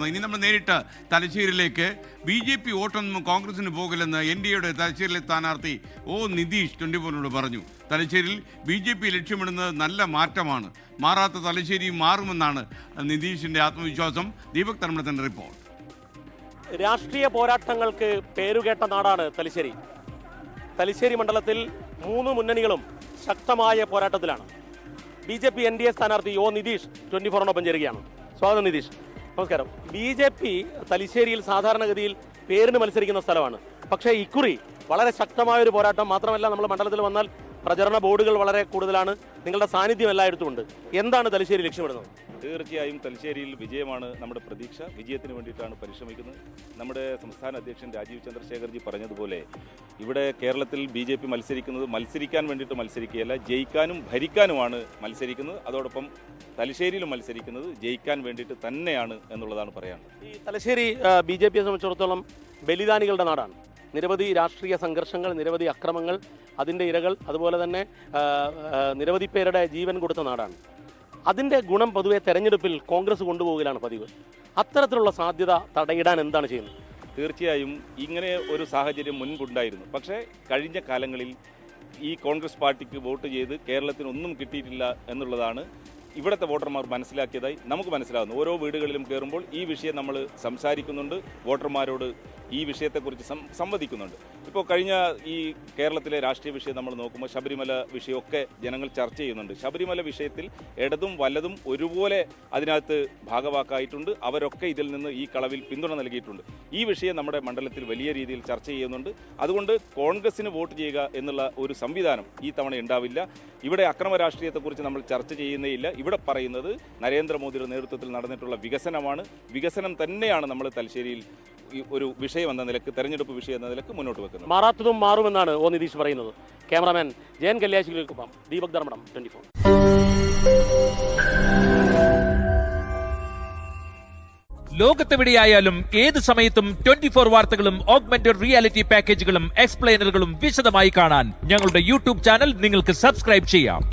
ഇനി നമ്മൾ നേരിട്ട് തലശ്ശേരിയിലേക്ക് BJP വോട്ടൊന്നും കോൺഗ്രസിന് പോകില്ലെന്ന് NDAയുടെ തലശ്ശേരിയിലെ സ്ഥാനാർത്ഥി നിതീഷ് 24 പറഞ്ഞു. തലശ്ശേരിയിൽ BJP ലക്ഷ്യമിടുന്നത് നല്ല മാറ്റമാണ്. മാറാത്ത തലശ്ശേരി മാറുമെന്നാണ് നിതീഷിന്റെ ആത്മവിശ്വാസം. ദീപക് തർമ്മത്തിന്റെ റിപ്പോർട്ട്. രാഷ്ട്രീയ പോരാട്ടങ്ങൾക്ക് പേരുകേട്ട നാടാണ് തലശ്ശേരി. തലശ്ശേരി മണ്ഡലത്തിൽ 3 മുന്നണികളും ശക്തമായ പോരാട്ടത്തിലാണ്. BJP NDA സ്ഥാനാർത്ഥി നിതീഷ് 24 ചേരുകയാണ്. സ്വാഗതം നിതീഷ്. നമസ്കാരം. BJP തലശ്ശേരിയിൽ സാധാരണഗതിയിൽ പേരിന് മത്സരിക്കുന്ന സ്ഥലമാണ്. പക്ഷേ ഇക്കുറി വളരെ ശക്തമായൊരു പോരാട്ടം. മാത്രമല്ല, നമ്മൾ മണ്ഡലത്തിൽ വന്നാൽ പ്രചരണ ബോർഡുകൾ വളരെ കൂടുതലാണ്. നിങ്ങളുടെ സാന്നിധ്യം എല്ലായിടത്തും ഉണ്ട്. എന്താണ് തലശ്ശേരി ലക്ഷ്യമിടുന്നത്? തീർച്ചയായും തലശ്ശേരിയിൽ വിജയമാണ് നമ്മുടെ പ്രതീക്ഷ. വിജയത്തിന് വേണ്ടിയിട്ടാണ് പരിശ്രമിക്കുന്നത്. നമ്മുടെ സംസ്ഥാന അധ്യക്ഷൻ രാജീവ് ചന്ദ്രശേഖർജി പറഞ്ഞതുപോലെ ഇവിടെ കേരളത്തിൽ BJP മത്സരിക്കുന്നത് മത്സരിക്കാൻ വേണ്ടിയിട്ട് മത്സരിക്കുകയല്ല, ജയിക്കാനും ഭരിക്കാനുമാണ് മത്സരിക്കുന്നത്. അതോടൊപ്പം തലശ്ശേരിയിലും മത്സരിക്കുന്നത് ജയിക്കാൻ വേണ്ടിയിട്ട് തന്നെയാണ് എന്നുള്ളതാണ് പറയാനുള്ളത്. ഈ തലശ്ശേരി BJPയെ സംബന്ധിച്ചിടത്തോളം ബലിദാനികളുടെ നാടാണ്. നിരവധി രാഷ്ട്രീയ സംഘർഷങ്ങൾ, നിരവധി അക്രമങ്ങൾ, അതിൻ്റെ ഇരകൾ, അതുപോലെ തന്നെ നിരവധി പേരുടെ ജീവൻ കൊടുത്ത നാടാണ്. അതിൻ്റെ ഗുണം പൊതുവെ തെരഞ്ഞെടുപ്പിൽ കോൺഗ്രസ് കൊണ്ടുപോകലാണ് പതിവ്. അത്തരത്തിലുള്ള സാധ്യത തടയിടാൻ എന്താണ് ചെയ്യുന്നത്? തീർച്ചയായും ഇങ്ങനെ ഒരു സാഹചര്യം മുൻപുണ്ടായിരുന്നു. പക്ഷേ കഴിഞ്ഞ കാലങ്ങളിൽ ഈ കോൺഗ്രസ് പാർട്ടിക്ക് വോട്ട് ചെയ്ത് കേരളത്തിന് ഒന്നും കിട്ടിയിട്ടില്ല എന്നുള്ളതാണ് ഇവിടുത്തെ വോട്ടർമാർ മനസ്സിലാക്കിയതായി നമുക്ക് മനസ്സിലാകുന്നു. ഓരോ വീടുകളിലും കയറുമ്പോൾ ഈ വിഷയം നമ്മൾ സംസാരിക്കുന്നുണ്ട്, വോട്ടർമാരോട് ഈ വിഷയത്തെക്കുറിച്ച് സംവദിക്കുന്നുണ്ട്. ഇപ്പോൾ കഴിഞ്ഞ ഈ കേരളത്തിലെ രാഷ്ട്രീയ വിഷയം നമ്മൾ നോക്കുമ്പോൾ ശബരിമല വിഷയമൊക്കെ ജനങ്ങൾ ചർച്ച ചെയ്യുന്നുണ്ട്. ശബരിമല വിഷയത്തിൽ ഇടതും വലതും ഒരുപോലെ അതിനകത്ത് ഭാഗവാക്കായിട്ടുണ്ട്. അവരൊക്കെ ഇതിൽ നിന്ന് ഈ കളവിൽ പിന്തുണ നൽകിയിട്ടുണ്ട്. ഈ വിഷയം നമ്മുടെ മണ്ഡലത്തിൽ വലിയ രീതിയിൽ ചർച്ച ചെയ്യുന്നുണ്ട്. അതുകൊണ്ട് കോൺഗ്രസിന് വോട്ട് ചെയ്യുക എന്നുള്ള ഒരു സംവിധാനം ഈ തവണ ഉണ്ടാവില്ല. ഇവിടെ അക്രമ രാഷ്ട്രീയത്തെക്കുറിച്ച് നമ്മൾ ചർച്ച ചെയ്യുന്നേയില്ല. ഇവിടെ പറയുന്നത് നരേന്ദ്രമോദിയുടെ നേതൃത്വത്തിൽ നടന്നിട്ടുള്ള വികസനമാണ്. വികസനം തന്നെയാണ് നമ്മൾ തലശ്ശേരിയിൽ ഒരു വിഷയം എന്ന നിലക്ക്, തെരഞ്ഞെടുപ്പ് വിഷയം എന്ന നിലക്ക് മുന്നോട്ട് വെക്കുന്നത്. മാറാത്തതും മാറുമെന്നാണ് നിതീഷ് പറയുന്നത്. ക്യാമറാമാൻ ജയൻ കല്യാശിക്കൊപ്പം ദീപക് ധർമ്മടം 24. ലോകത്തെവിടെയായാലും ഏത് സമയത്തും 24 വാർത്തകളും ഓഗ്മെന്റഡ് റിയാലിറ്റി പാക്കേജുകളും എക്സ്പ്ലെയിനറുകളും വിശദമായി കാണാൻ ഞങ്ങളുടെ YouTube ചാനൽ നിങ്ങൾക്ക് സബ്സ്ക്രൈബ് ചെയ്യാം.